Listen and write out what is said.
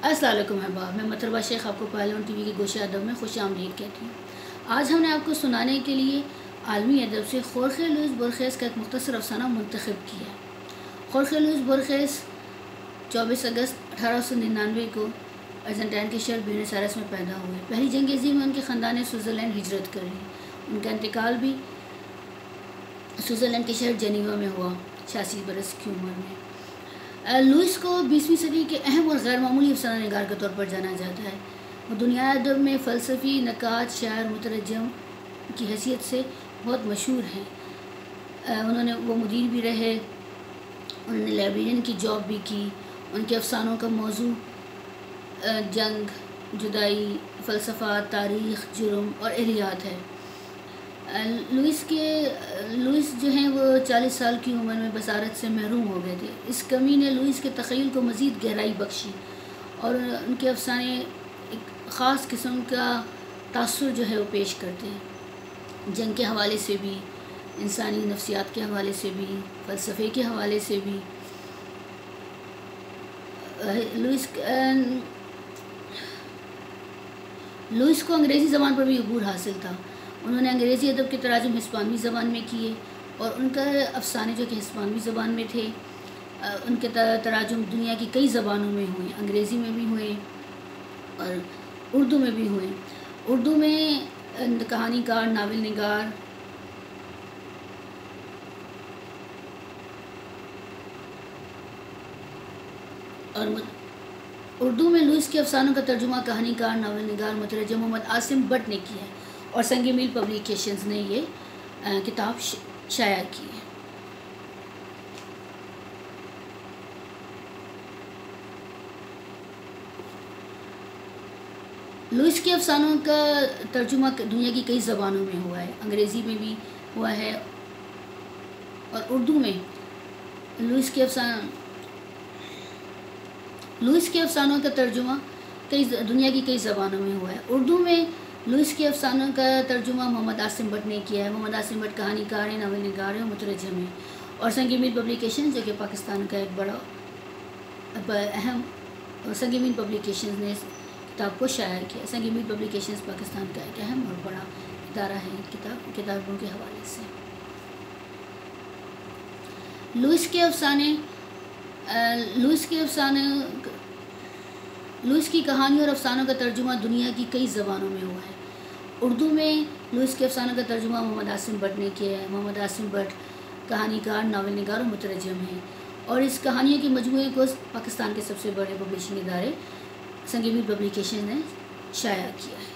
السلام علیکم احباب، میں مطربہ شیخ آپ کو پہلون ٹی وی کے گوشہ ادب میں خوش آمدید کہتی ہوں۔ آج ہم نے آپ کو سنانے کے لیے عالمی ادب سے خورخے لوئس بورخیس کا ایک مختصر افسانہ منتخب کیا ہے۔ خورخے لوئس بورخیس 24 اگست 1899 کو ارجنٹائن کے شہر بیونس آئرس میں پیدا ہوئے۔ پہلی جنگ عظیم میں ان کے خاندان نے سوئٹزرلینڈ ہجرت کر لی۔ ان کا انتقال بھی سوئٹزرلینڈ کے شہر جنیوا میں ہوا 86 برس کی عمر میں۔ لوئس کو 20ویں صدی کے اہم اور غیر معمولی افسانہ نگار کے طور پر جانا جاتا ہے۔ وہ دنیا ادب میں فلسفی، نقاد، شاعر، مترجم کی حیثیت سے بہت مشہور ہیں۔ وہ مدیر بھی رہے، انہوں نے لائبریرین کی جاب بھی کی۔ ان کے افسانوں کا موضوع جنگ، جدائی، فلسفہ، تاریخ، جرم اور الہیات ہے۔ لوئس جو ہیں وہ 40 سال کی عمر میں بصارت سے محروم ہو گئے تھے۔ اس کمی نے لوئس کے تخیل کو مزید گہرائی بخشی اور ان کے افسانے ایک خاص قسم کا تاثر جو ہے وہ پیش کرتے ہیں، جنگ کے حوالے سے بھی، انسانی نفسیات کے حوالے سے بھی، فلسفے کے حوالے سے بھی۔ لوئس کو انگریزی زبان پر بھی عبور حاصل تھا۔ انہوں نے انگریزی ادب کے تراجم ہسپانوی زبان میں کیے اور ان کا افسانے جو کہ ہسپانوی زبان میں تھے، ان کے تراجم دنیا کی کئی زبانوں میں ہوئے، انگریزی میں بھی ہوئے اور اردو میں بھی ہوئے۔ اردو میں کہانی کار، ناول نگار اور اردو میں لوئس کے افسانوں کا ترجمہ کہانی کار، ناول نگار، مترجم محمد عاصم بٹ نے کیا ہے اور سنگ میل پبلیکیشنز نے یہ کتاب شائع کی ہے۔ لوئس کے افسانوں کا ترجمہ دنیا کی کئی زبانوں میں ہوا ہے، انگریزی میں بھی ہوا ہے اور اردو میں لوئس کے افسانوں کا ترجمہ دنیا کی کئی زبانوں میں ہوا ہے۔ اردو میں لوئس کے افسانوں کا ترجمہ محمد عاصم بٹ نے کیا ہے۔ محمد عاصم بٹ کہانی کار ہیں، ناول نگار ہیں اور مترجم ہیں، اور سنگ میل پبلیکیشنز جو کہ پاکستان کا ایک بڑا اہم سنگ میل پبلیکیشنز نے کتاب کو شائع کیا۔ سنگ میل پبلیکیشنز پاکستان کا ایک اہم اور بڑا ادارہ ہے کتابوں کے حوالے سے۔ لوئس کی کہانی اور افسانوں کا ترجمہ دنیا کی کئی زبانوں میں ہوا ہے۔ اردو میں لوئس کے افسانوں کا ترجمہ محمد عاصم بٹ نے کیا ہے۔ محمد عاصم بٹ کہانی کار، ناول نگار اور مترجم ہیں اور اس کہانیوں کے مجموعے کو پاکستان کے سب سے بڑے پبلشنگ ادارے سنگ میل پبلیکیشن نے شائع کیا ہے۔